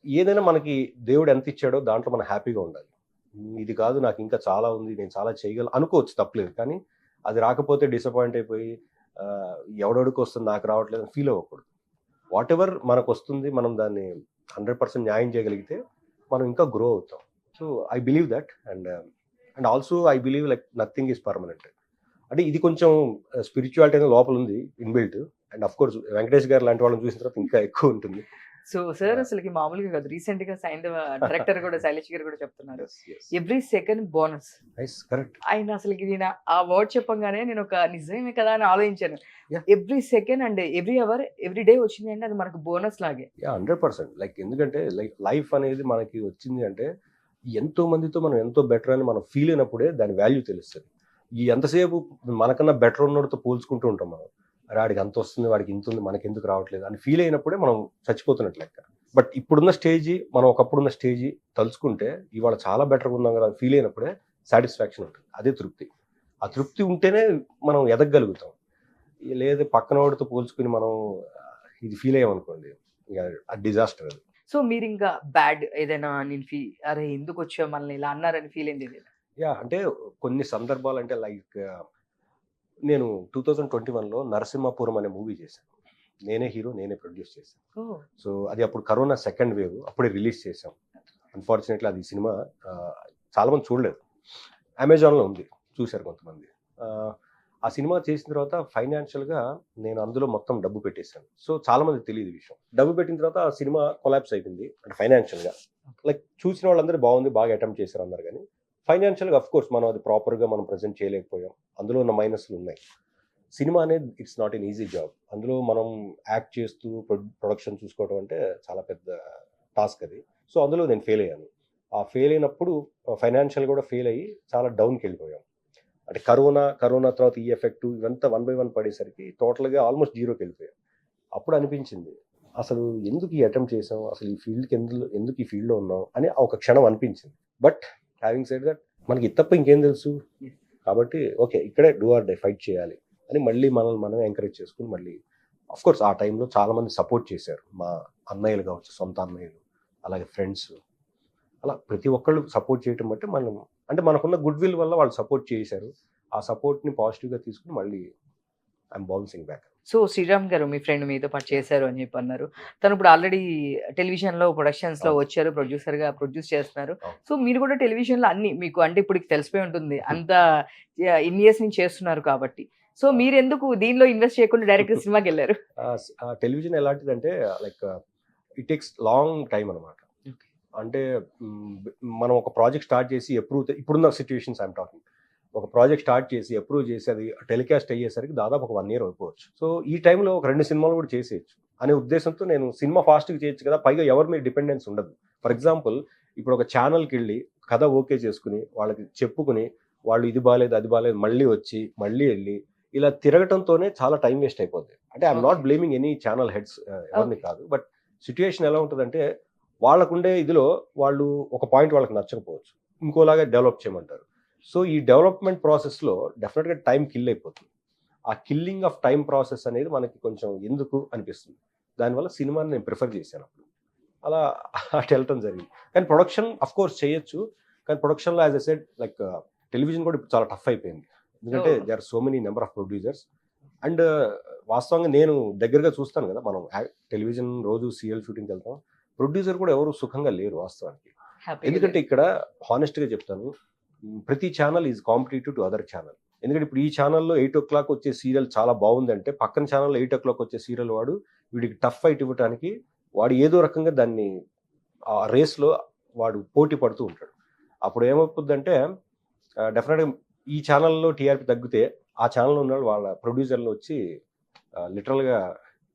ఏదైనా మనకి దేవుడు ఎంత ఇచ్చాడో దాంట్లో మనం హ్యాపీగా ఉండాలి. ఇది కాదు నాకు ఇంకా చాలా ఉంది, నేను చాలా చేయగలను అనుకోవచ్చు, తప్పలేదు. కానీ అది రాకపోతే డిసప్పాయింట్ అయిపోయి ఎవడొడికి వస్తుంది నాకు రావట్లేదు ఫీల్ అవ్వకూడదు. వాట్ ఎవర్ మనకు వస్తుంది మనం దాన్ని 100% న్యాయం చేయగలిగితే మనం ఇంకా గ్రో అవుతాం. So I believe that. And also I believe like nothing is permanent. అంటే ఇది కొంచెం స్పిరిచువాలిటీ అనేది లోపల ఉంది inbuilt. And of course Venkatesh గారు లాంటి వాళ్ళని చూసిన తర్వాత ఇంకా ఎక్కువ ఉంటుంది. సో సార్ అసలుకి మామూలుగా కాదు, రీసెంట్ గా సైంధవ డైరెక్టర్ కూడా శైలేష్ గారు కూడా చెప్తున్నారు ఎవ్రీ సెకండ్ బోనస్. కరెక్ట్. ఆయన అసలుకి నేను ఆ వర్డ్ చెప్పగానే నేను ఒక నిజమే కదా అని ఆలోచించాను. Every second and every hour every day వచ్చింది అంటే అది మనకు బోనస్ లాగే. 100%. లైక్ ఎందుకంటే లైక్ లైఫ్ అనేది మనకి వచ్చింది అంటే ఎంతో మందితో మనం ఎంతో బెటర్ అని మనం ఫీల్ అయినప్పుడే దాని వాల్యూ తెలుస్తుంది. ఈ ఎంతసేపు మనకన్నా బెటర్ ఉన్నోడితో పోల్చుకుంటూ ఉంటాం మనం. వాడికి అంత వస్తుంది, వాడికి ఇంత ఉంది, మనకి ఎందుకు రావట్లేదు అని ఫీల్ అయినప్పుడే మనం చచ్చిపోతున్నట్లు లెక్క. బట్ ఇప్పుడున్న స్టేజీ మనం ఒకప్పుడున్న స్టేజీ తలుచుకుంటే ఇవాళ చాలా బెటర్గా ఉన్నాం కదా ఫీల్ అయినప్పుడే సాటిస్ఫాక్షన్ ఉంటుంది. అదే తృప్తి. ఆ తృప్తి ఉంటేనే మనం ఎదగలుగుతాం. లేదా పక్కన వాడితో పోల్చుకుని మనం ఇది ఫీల్ అయ్యామనుకోండి, ఇక అది డిజాస్టర్ అది. సో మీరు ఇంకా బ్యాడ్ ఏదైనా నేను అరే ఎందుకు వచ్చా మనల్ని ఇలా అన్నారని ఫీల్ అయింది? అంటే కొన్ని సందర్భాలు అంటే లైక్ నేను 2021లో నరసింహాపురం అనే మూవీ చేశాను. నేనే హీరో, నేనే ప్రొడ్యూస్ చేశాను. సో అది అప్పుడు కరోనా సెకండ్ వేవ్ అప్పుడే రిలీజ్ చేశాం. అన్ఫార్చునేట్లీ అది సినిమా చాలామంది చూడలేదు. అమెజాన్లో ఉంది, చూశారు కొంతమంది. ఆ సినిమా చేసిన తర్వాత ఫైనాన్షియల్గా నేను అందులో మొత్తం డబ్బు పెట్టేశాను. సో చాలామందికి తెలియదు ఈ విషయం. డబ్బు పెట్టిన తర్వాత ఆ సినిమా కొలాప్స్ అయిపోయింది. అంటే ఫైనాన్షియల్గా లైక్ చూసిన వాళ్ళందరూ బాగుంది, బాగా అటెంప్ట్ చేశారు అన్నారు. కానీ ఫైనాన్షియల్గా అఫ్ కోర్స్ మనం అది ప్రాపర్గా మనం ప్రజెంట్ చేయలేకపోయాం. అందులో ఉన్న మైనస్లు ఉన్నాయి. సినిమా అనేది it's not an easy job. అందులో మనం యాక్ట్ చేస్తూ ప్రొడక్షన్ చూసుకోవడం అంటే చాలా పెద్ద టాస్క్ అది. సో అందులో నేను ఫెయిల్ అయ్యాను. ఆ ఫెయిల్ అయినప్పుడు ఫైనాన్షియల్ కూడా ఫెయిల్ అయ్యి చాలా డౌన్కి వెళ్ళిపోయాం. అంటే కరోనా తర్వాత ఈ ఎఫెక్ట్ ఇవంతా 1 by 1 పడేసరికి టోటల్గా ఆల్మోస్ట్ జీరోకి వెళ్ళిపోయాం. అప్పుడు అనిపించింది అసలు ఎందుకు ఈ అటెంప్ట్ చేసాం, అసలు ఈ ఫీల్డ్కి ఎందుకు ఈ ఫీల్డ్లో ఉన్నాం అని ఒక క్షణం అనిపించింది. బట్ హ్యావింగ్ సెడ్ దట్ మనకి తప్ప ఇంకేం తెలుసు, కాబట్టి ఓకే ఇక్కడే డూ ఆర్ డే ఫైట్ చేయాలి అని మళ్ళీ మనల్ని మనం ఎంకరేజ్ చేసుకుని మళ్ళీ అఫ్కోర్స్ ఆ టైంలో చాలామంది సపోర్ట్ చేశారు. మా అన్నయ్యలు కావచ్చు, సొంత అన్నయ్యలు, అలాగే ఫ్రెండ్స్, అలా ప్రతి ఒక్కళ్ళు సపోర్ట్ చేయటం బట్టి మనం అంటే మనకున్న గుడ్ విల్ వల్ల వాళ్ళు సపోర్ట్ చేశారు. ఆ సపోర్ట్ని పాజిటివ్గా తీసుకుని మళ్ళీ I'm bouncing back. So Sriram గారు మీ ఫ్రెండ్ మీతో పాటు చేశారు అని చెప్పి అన్నారు. తను ఇప్పుడు ఆల్రెడీ టెలివిజన్లో ప్రొడక్షన్స్లో వచ్చారు, ప్రొడ్యూసర్గా ప్రొడ్యూస్ చేస్తున్నారు. సో మీరు కూడా టెలివిజన్లో అన్ని మీకు అంటే ఇప్పుడు తెలిసిపోయి ఉంటుంది అంత ఇన్ని ఇయర్స్ నుంచి చేస్తున్నారు కాబట్టి. సో మీరు ఎందుకు దీనిలో ఇన్వెస్ట్ చేయకుండా డైరెక్ట్ సినిమాకి వెళ్ళారు? టెలివిజన్ ఎలాంటిదంటే like it takes long time అనమాట. అంటే మనం ఒక ప్రాజెక్ట్ స్టార్ట్ చేసి ఇప్పుడున్న సిచ్యువేషన్స్ ఐఎమ్ టాకింగ్, ఒక ప్రాజెక్ట్ స్టార్ట్ చేసి అప్రూవ్ చేసి అది టెలికాస్ట్ అయ్యేసరికి దాదాపు ఒక 1 year అయిపోవచ్చు. సో ఈ టైంలో ఒక 2 సినిమాలు కూడా చేసేయచ్చు. అనే ఉద్దేశంతో నేను సినిమా ఫాస్ట్గా చేయొచ్చు కదా, పైగా ఎవరి మీద డిపెండెన్స్ ఉండదు. ఫర్ ఎగ్జాంపుల్ ఇప్పుడు ఒక ఛానల్కి వెళ్ళి కథ ఓకే చేసుకుని వాళ్ళకి చెప్పుకుని వాళ్ళు ఇది బాగాలేదు అది బాగాలేదు మళ్ళీ వచ్చి మళ్ళీ వెళ్ళి ఇలా తిరగటంతోనే చాలా టైం వేస్ట్ అయిపోద్ది. అంటే I'm not blaming any channel heads, ఎవరిని కాదు. బట్ సిచ్యుయేషన్ ఎలా ఉంటుందంటే వాళ్ళకుండే ఇదిలో వాళ్ళు ఒక పాయింట్ వాళ్ళకి నచ్చకపోవచ్చు, ఇంకోలాగా డెవలప్ చేయమంటారు. సో ఈ డెవలప్మెంట్ ప్రాసెస్లో డెఫినెట్గా టైం కిల్ అయిపోతుంది. ఆ కిల్లింగ్ ఆఫ్ టైం ప్రాసెస్ అనేది మనకి కొంచెం ఎందుకు అనిపిస్తుంది. దానివల్ల సినిమాని నేను ప్రిఫర్ చేశాను అప్పుడు, అలా అటు వెళ్ళటం జరిగింది. కానీ ప్రొడక్షన్ అఫ్ కోర్స్ చేయొచ్చు, కానీ ప్రొడక్షన్లో as a said like television కూడా ఇప్పుడు చాలా టఫ్ అయిపోయింది. ఎందుకంటే they are so many number of producers. And వాస్తవంగా నేను దగ్గరగా చూస్తాను కదా, మనం టెలివిజన్ రోజు సీరియల్ షూటింగ్కి వెళ్తాం, ప్రొడ్యూసర్ కూడా ఎవరు సుఖంగా లేరు వాస్తవానికి. ఎందుకంటే ఇక్కడ హానెస్ట్గా చెప్తాను, ప్రతి channel is competitive to other channel. ఎందుకంటే ఇప్పుడు ఈ ఛానల్లో 8 o'clock వచ్చే సీరియల్ చాలా బాగుందంటే పక్కన ఛానల్లో 8 o'clock వచ్చే సీరియల్ వాడు వీడికి టఫ్ ఫైట్ ఇవ్వడానికి వాడు ఏదో రకంగా దాన్ని ఆ రేస్లో వాడు పోటీ పడుతూ ఉంటాడు. అప్పుడు ఏమవుతుందంటే డెఫినెట్గా ఈ ఛానల్లో టీఆర్పీ తగ్గితే ఆ ఛానల్లో ఉన్న వాళ్ళ ప్రొడ్యూసర్లు వచ్చి లిటరల్గా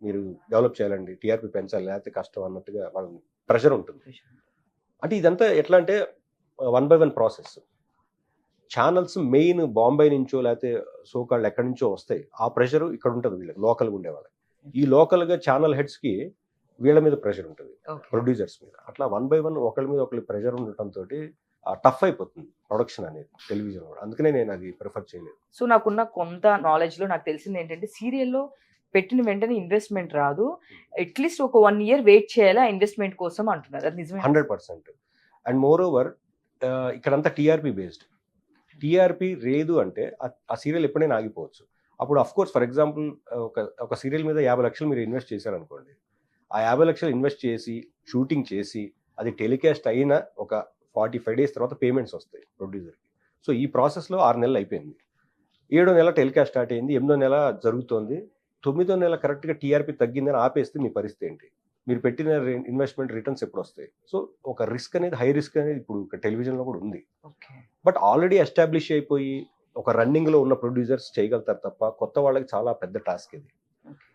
మీరు డెవలప్ చేయాలండి, టీఆర్పీ పెంచాలి, లేకపోతే కష్టం అన్నట్టుగా వాళ్ళ ప్రెషర్ ఉంటుంది. అంటే ఇదంతా ఎట్లా అంటే 1 by 1 process. Channels main Bombay నుంచో లేకపోతే సోకాళ్ళు ఎక్కడి నుంచో వస్తాయి, ఆ ప్రెషర్ ఇక్కడ ఉంటుంది వీళ్ళకి, లోకల్గా ఉండే వాళ్ళకి. ఈ లోకల్గా ఛానల్ హెడ్స్కి వీళ్ళ మీద ప్రెషర్ ఉంటుంది, ప్రొడ్యూసర్స్ మీద. అట్లా 1 by 1 ఒకళ్ళ మీద ఒకళ్ళు ప్రెషర్ ఉండటంతో టఫ్ అయిపోతుంది ప్రొడక్షన్ అనేది టెలివిజన్ కూడా. అందుకనే నేను అది ప్రిఫర్ చేయలేదు. సో నాకున్న కొంత నాలెడ్జ్లో నాకు తెలిసింది ఏంటంటే సీరియల్లో పెట్టిన వెంటనే ఇన్వెస్ట్మెంట్ రాదు, అట్లీస్ట్ ఒక 1 year వెయిట్ చేయాలి ఆ ఇన్వెస్ట్మెంట్ కోసం అంటున్నారు. అది నిజమే? 100%. అండ్ మోర్ ఓవర్ ఇక్కడంతా టీఆర్పీ బేస్డ్. టీఆర్పీ లేదు అంటే ఆ సీరియల్ ఎప్పుడైనా ఆగిపోవచ్చు. అప్పుడు అఫ్ కోర్స్ ఫర్ ఎగ్జాంపుల్ ఒక సీరియల్ మీద 50 లక్షలు మీరు ఇన్వెస్ట్ చేశారనుకోండి, ఆ 50 లక్షలు ఇన్వెస్ట్ చేసి షూటింగ్ చేసి అది టెలికాస్ట్ అయిన ఒక 45 days తర్వాత పేమెంట్స్ వస్తాయి ప్రొడ్యూసర్కి. సో ఈ ప్రాసెస్లో 6 నెలలు అయిపోయింది. 7వ నెల టెలికాస్ట్ స్టార్ట్ అయింది, 8వ నెల జరుగుతోంది, 9వ నెల కరెక్ట్గా టీఆర్పీ తగ్గిందని ఆపేస్తే మీ పరిస్థితి ఏంటి? మీరు పెట్టిన ఇన్వెస్ట్మెంట్ రిటర్న్స్ ఎప్పుడు వస్తాయి? సో ఒక రిస్క్ అనేది, హై రిస్క్ అనేది ఇప్పుడు టెలివిజన్లో కూడా ఉంది. బట్ ఆల్రెడీ ఎస్టాబ్లిష్ అయిపోయి ఒక రన్నింగ్లో ఉన్న ప్రొడ్యూసర్స్ చేయగలుగుతారు తప్ప కొత్త వాళ్ళకి చాలా పెద్ద టాస్క్ ఇది.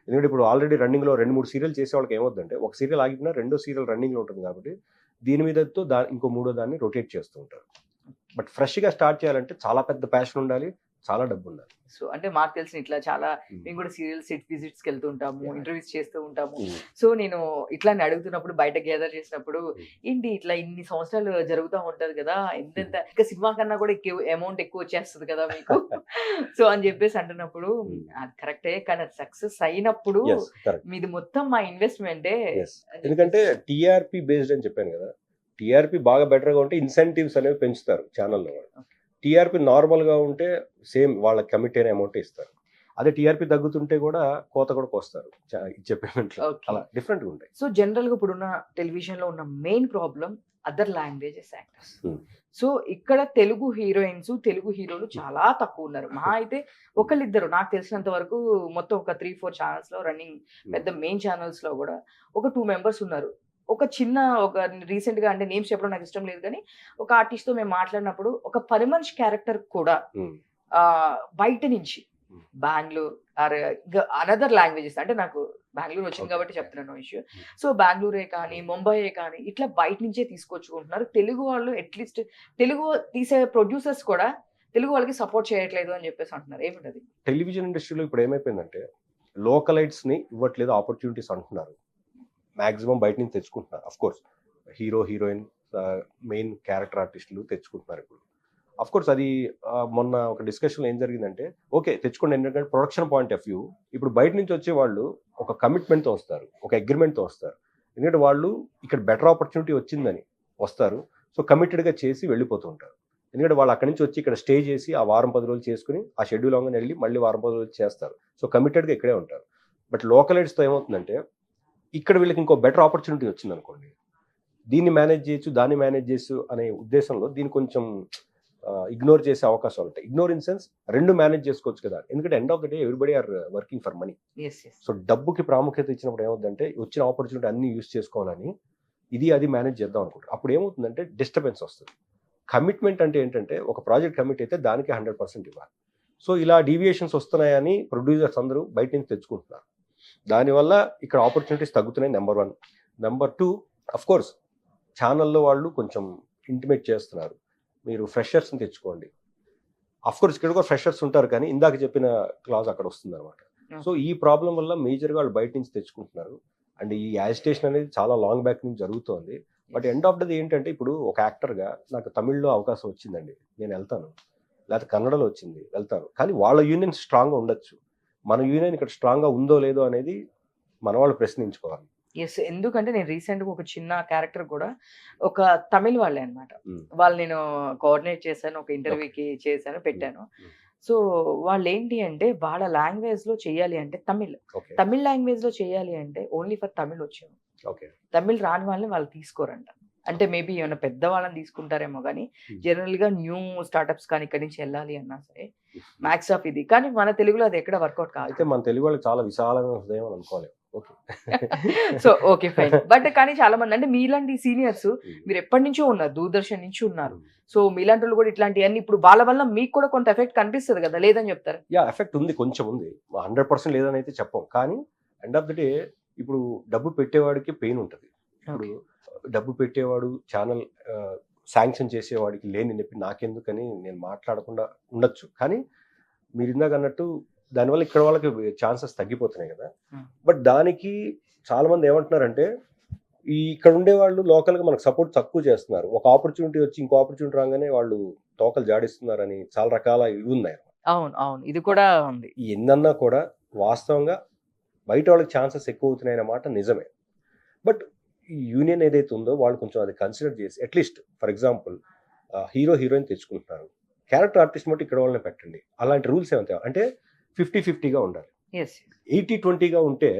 ఎందుకంటే ఇప్పుడు ఆల్రెడీ రన్నింగ్లో 2-3 సీరియల్ చేసే వాళ్ళకి ఏమవుతుందంటే ఒక సీరియల్ ఆగిపోయినా 2వ సీరియల్ రన్నింగ్లో ఉంటుంది కాబట్టి దీని మీదతో ఇంకో 3వ దాన్ని రొటేట్ చేస్తూ ఉంటారు. బట్ ఫ్రెష్గా స్టార్ట్ చేయాలంటే చాలా పెద్ద ప్యాషన్ ఉండాలి, చాలా డబ్బు ఉండాలి. సో అంటే మాకు తెలిసిన ఇట్లా చాలా మేము కూడా సీరియల్ సెట్ విజిట్స్కి వెళ్తూ ఉంటాము, ఇంటర్వ్యూస్ చేస్తూ ఉంటాము. సో నేను ఇట్లా అడుగుతున్నప్పుడు బయట గ్యాదర్ చేసినప్పుడు ఏంటి ఇట్లా ఇన్ని సంవత్సరాలు జరుగుతూ ఉంటది కదా, ఎంతెంత ఇంకా సినిమా కన్నా కూడా అమౌంట్ ఎక్కువ వచ్చేస్తుంది కదా మీకు సో అని చెప్పేసి అంటున్నప్పుడు అది కరెక్టే, కానీ అది సక్సెస్ అయినప్పుడు మీది మొత్తం మా ఇన్వెస్ట్మెంటే. ఎందుకంటే టీఆర్పీ బేస్డ్ అని చెప్పాను కదా, టీఆర్పీ బాగా బెటర్గా ఉంటే ఇన్సెంటివ్స్ అనేవి పెంచుతారు ఛానల్లో. టీఆర్పీ నార్మల్గా ఉంటే సేమ్ వాళ్ళకి కమిట్ అయిన అమౌంట్ ఇస్తారు. అదే టీఆర్పీ తగ్గుతుంటే కూడా కోత కూడా కోస్తారు ఇచ్చే పేమెంట్లు, అలా డిఫరెంట్గా ఉంటాయి. సో జనరల్గా ఇప్పుడున్న టెలివిజన్లో ఉన్న main problem other languages actors. So ఇక్కడ తెలుగు హీరోయిన్స్, తెలుగు హీరోలు చాలా తక్కువ ఉన్నారు. మా అయితే ఒకళ్ళిద్దరు నాకు తెలిసినంత వరకు మొత్తం ఒక 3-4 ఛానల్స్లో రన్నింగ్ పెద్ద మెయిన్ ఛానల్స్లో కూడా ఒక 2 members ఉన్నారు. ఒక రీసెంట్ గా అంటే నేమ్స్ చెప్పడం నాకు ఇష్టం లేదు, కానీ ఒక ఆర్టిస్ట్ తో మేము మాట్లాడినప్పుడు ఒక పని మనిషి క్యారెక్టర్ కూడా బయట నుంచి బెంగళూరు ఆర్ అనదర్ లాంగ్వేజెస్, అంటే నాకు బెంగళూరు వచ్చింది కాబట్టి చెప్తున్నాను ఇష్యూ. సో బెంగళూరే కానీ ముంబైయే కానీ ఇట్లా బయట నుంచే తీసుకొచ్చుకుంటున్నారు. తెలుగు వాళ్ళు అట్లీస్ట్ తెలుగు తీసే ప్రొడ్యూసర్స్ కూడా తెలుగు వాళ్ళకి సపోర్ట్ చేయట్లేదు అని చెప్పేసి అంటున్నారు. ఏమిటది? టెలివిజన్ ఇండస్ట్రీలో ఇప్పుడు ఏమైపోయిందంటే లోకలైట్స్ ని ఇవ్వట్లేదు ఆపర్చునిటీస్ అంటున్నారు. మ్యాక్సిమం బయట నుంచి తెచ్చుకుంటున్నారు. Of course hero heroine main character ఆర్టిస్టులు తెచ్చుకుంటున్నారు ఇప్పుడు. అఫ్ కోర్స్ అది మొన్న ఒక డిస్కషన్లో ఏం జరిగిందంటే ఓకే తెచ్చుకోండి, ఎందుకంటే ప్రొడక్షన్ పాయింట్ ఆఫ్ వ్యూ ఇప్పుడు బయట నుంచి వచ్చే వాళ్ళు ఒక కమిట్మెంట్తో వస్తారు, ఒక అగ్రిమెంట్తో వస్తారు. ఎందుకంటే వాళ్ళు ఇక్కడ బెటర్ ఆపర్చునిటీ వచ్చిందని వస్తారు, సో కమిటెడ్గా చేసి వెళ్ళిపోతూ ఉంటారు. ఎందుకంటే వాళ్ళు అక్కడి నుంచి వచ్చి ఇక్కడ స్టే చేసి ఆ వారం 10 రోజులు చేసుకుని ఆ షెడ్యూల్ అవగానే వెళ్ళి మళ్ళీ వారం 10 రోజులు చేస్తారు. సో కమిటెడ్గా ఇక్కడే ఉంటారు. బట్ లోకలైట్స్తో ఏమవుతుందంటే ఇక్కడ వీళ్ళకి ఇంకో బెటర్ ఆపర్చునిటీ వచ్చింది అనుకోండి, దీన్ని మేనేజ్ చేయొచ్చు దాన్ని మేనేజ్ చేయొచ్చు అనే ఉద్దేశంలో దీన్ని కొంచెం ఇగ్నోర్ చేసే అవకాశాలు ఉంటాయి. ఇగ్నోర్ ఇన్ సెన్స్ 2 మేనేజ్ చేసుకోవచ్చు కదా, ఎందుకంటే end of the day everybody are working for money. So డబ్బుకి ప్రాముఖ్యత ఇచ్చినప్పుడు ఏమవుతుందంటే వచ్చిన ఆపర్చునిటీ అన్ని యూజ్ చేసుకోవాలని అది మేనేజ్ చేద్దాం అనుకుంటారు. అప్పుడు ఏమవుతుందంటే డిస్టర్బెన్స్ వస్తుంది. కమిట్మెంట్ అంటే ఏంటంటే ఒక ప్రాజెక్ట్ కమిట్ అయితే దానికి 100% ఇవ్వాలి. సో ఇలా డీవియేషన్స్ వస్తున్నాయని ప్రొడ్యూసర్స్ అందరూ బయట నుంచి తెచ్చుకుంటున్నారు. దానివల్ల ఇక్కడ ఆపర్చునిటీస్ తగ్గుతున్నాయి, నెంబర్ 1. నెంబర్ 2, అఫ్ కోర్స్ ఛానల్లో వాళ్ళు కొంచెం ఇంటిమేట్ చేస్తున్నారు, మీరు ఫ్రెషర్స్ని తెచ్చుకోండి. అఫ్ కోర్స్ ఇక్కడ కూడా ఫ్రెషర్స్ ఉంటారు, కానీ ఇందాక చెప్పిన క్లాజ్ అక్కడ వస్తుంది అనమాట. సో ఈ ప్రాబ్లం వల్ల మేజర్గా వాళ్ళు బయట నుంచి తెచ్చుకుంటున్నారు. అండ్ ఈ యాజిటేషన్ అనేది చాలా లాంగ్ బ్యాక్ నుంచి జరుగుతోంది. బట్ ఎండ్ ఆఫ్ ది ఏంటంటే, ఇప్పుడు ఒక యాక్టర్గా నాకు తమిళ్లో అవకాశం వచ్చిందండి, నేను వెళ్తాను. లేకపోతే కన్నడలో వచ్చింది, వెళ్తాను. కానీ వాళ్ళ యూనియన్ స్ట్రాంగ్గా ఉండొచ్చు, మన యూనియన్ ఇక్కడ స్ట్రాంగ్గా ఉందో లేదో అనేది మన వాళ్ళు ప్రశ్నించుకోవాలి. ఎస్, ఎందుకంటే నేను రీసెంట్గా ఒక చిన్న క్యారెక్టర్ కూడా ఒక తమిళ్ వాళ్ళే అనమాట. వాళ్ళు నేను కోఆర్డినేట్ చేశాను, ఒక ఇంటర్వ్యూకి చేశాను, పెట్టాను. సో వాళ్ళు ఏంటి అంటే, వాళ్ళ లాంగ్వేజ్ లో చేయాలి అంటే తమిళ్ లాంగ్వేజ్ లో చేయాలి అంటే ఓన్లీ ఫర్ తమిళ్ వచ్చాము. తమిళ్ రాని వాళ్ళని వాళ్ళు తీసుకోరంట. అంటే మేబీ ఏమైనా పెద్ద వాళ్ళని తీసుకుంటారేమో, కానీ జనరల్ గా న్యూ స్టార్ట్అప్స్ కానీ ఇక్కడి నుంచి వెళ్ళాలి అన్నా సరే మ్యాక్స్ ఆఫ్ ఇది. కానీ మన తెలుగులో అది ఎక్కడ వర్కౌట్ కాదు. అయితే మన తెలుగు వాళ్ళకి చాలా విశాలమైన హృదయం అని అనుకోవాలి. So okay fine. బట్ కానీ చాలా మంది అంటే మీలాంటి సీనియర్స్, మీరు ఎప్పటి నుంచో ఉన్నారు, దూరదర్శన్ నుంచి ఉన్నారు. సో మీలాంటి వాళ్ళు కూడా ఇట్లాంటివన్నీ ఇప్పుడు వాళ్ళ వల్ల మీకు కూడా కొంత ఎఫెక్ట్ కనిపిస్తుంది కదా, లేదని చెప్తారు? ఎఫెక్ట్ ఉంది, కొంచెం ఉంది, 100% లేదని అయితే చెప్పం. కానీ ఎండ్ ఆఫ్ ది డే ఇప్పుడు డబ్బు పెట్టేవాడికి పెయిన్ ఉంటుంది. ఇప్పుడు డబ్బు పెట్టేవాడు ఛానల్ శాంక్షన్ చేసేవాడికి లేని నొప్పి నాకెందుకని నేను మాట్లాడకుండా ఉండొచ్చు. కానీ మీరు ఇందాక అన్నట్టు దానివల్ల ఇక్కడ వాళ్ళకి ఛాన్సెస్ తగ్గిపోతున్నాయి కదా. బట్ దానికి చాలా మంది ఏమంటున్నారంటే, ఈ ఇక్కడ ఉండే వాళ్ళు లోకల్గా మనకు సపోర్ట్ తక్కువ చేస్తున్నారు. ఒక ఆపర్చునిటీ వచ్చి ఇంకో ఆపర్చునిటీ రాగానే వాళ్ళు తోకలు జాడిస్తున్నారని చాలా రకాల ఇవి ఉన్నాయి. అవును, ఇది కూడా ఉంది. ఎన్నన్నా కూడా వాస్తవంగా బయట వాళ్ళకి ఛాన్సెస్ ఎక్కువ అవుతున్నాయి అన్నమాట నిజమే. బట్ ఈ యూనియన్ ఏదైతే ఉందో వాళ్ళు కొంచెం అది కన్సిడర్ చేసి, at least for example hero heroine తెచ్చుకుంటున్నారు, క్యారెక్టర్ ఆర్టిస్ట్ మట్టి ఇక్కడ వాళ్ళని పెట్టండి. అలాంటి రూల్స్ ఏమంటే అంటే 50-50గా ఉండాలి. 80-20గా ఉంటే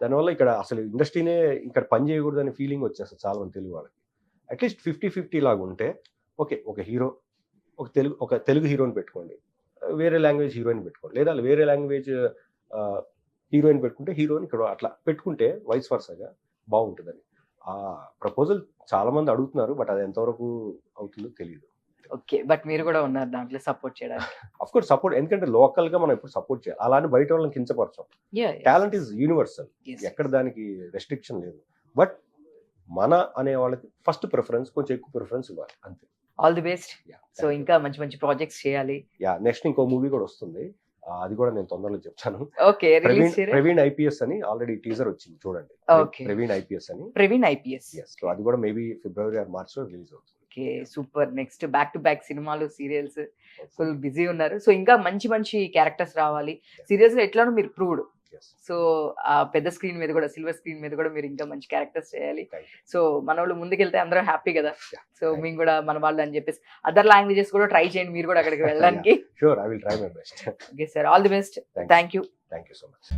దానివల్ల ఇక్కడ అసలు ఇండస్ట్రీనే ఇక్కడ పని చేయకూడదు అనే ఫీలింగ్ వచ్చేస్తుంది చాలా మంది తెలుగు వాళ్ళకి. అట్లీస్ట్ 50-50 లాగా ఉంటే ఓకే, ఒక హీరో ఒక తెలుగు హీరోని పెట్టుకోండి, వేరే లాంగ్వేజ్ హీరోయిన్ పెట్టుకోండి, లేదా వేరే లాంగ్వేజ్ హీరోయిన్ పెట్టుకుంటే హీరోయిన్ ఇక్కడ అట్లా పెట్టుకుంటే వైస్ వర్సాగా బాగుంటుందని ఆ ప్రపోజల్ చాలా మంది అడుగుతున్నారు. బట్ అది ఎంతవరకు అవుతుందో తెలియదు. ఓకే, బట్ మీరు కూడా ఉన్నారు దాంట్లో సపోర్ట్ చేయడానికి. అఫ్ కోర్స్ సపోర్ట్, ఎందుకంటే లోకల్ గా మనం ఎప్పుడు సపోర్ట్ చేయాలి, అలానే బయట వాళ్ళని కించపరచాం. టాలెంట్ ఈజ్ యూనివర్సల్, ఎక్కడ దానికి రెస్ట్రిక్షన్ లేదు. బట్ మన అనే వాళ్ళకి ఫస్ట్ ప్రిఫరెన్స్, కొంచెం ఎక్కువ ప్రిఫరెన్స్ ఇవ్వాలి, అంతే. All the best. సో ఇంకా మంచి మంచి ప్రాజెక్ట్స్ చేయాలి. నెక్స్ట్ ఇంకో మూవీ కూడా వస్తుంది, అది కూడా నేను తొందరలో చెప్తాను. ఓకే, ప్రవీణ్ ఐపీఎస్ అని ఆల్రెడీ టీజర్ వచ్చింది, చూడండి. ప్రవీణ్ ఐపీఎస్ అని. సో అది కూడా మేబీ February or March లో రిలీజ్ అవుతుంది. Okay, super. Next back to back సినిమాలు, సీరియల్స్, ఫుల్ బిజీ ఉన్నారు. సో ఇంకా మంచి మంచి క్యారెక్టర్స్ రావాలి. సీరియల్స్ లో ఎట్లానో మీరు ప్రూవ్డ్. సో ఆ పెద్ద స్క్రీన్ మీద కూడా, సిల్వర్ స్క్రీన్ మీద కూడా మీరు ఇంకా మంచి క్యారెక్టర్స్ చేయాలి. సో మన వాళ్ళు ముందుకెళ్తే అందరం హ్యాపీ కదా. సో మేము కూడా మన వాళ్ళు అని చెప్పేసి అదర్ లాంగ్వేజెస్ కూడా ట్రై చేయండి మీరు కూడా అక్కడికి వెళ్ళడానికి. Sure, I will try my best. Okay sir, all the best. Thank you so much.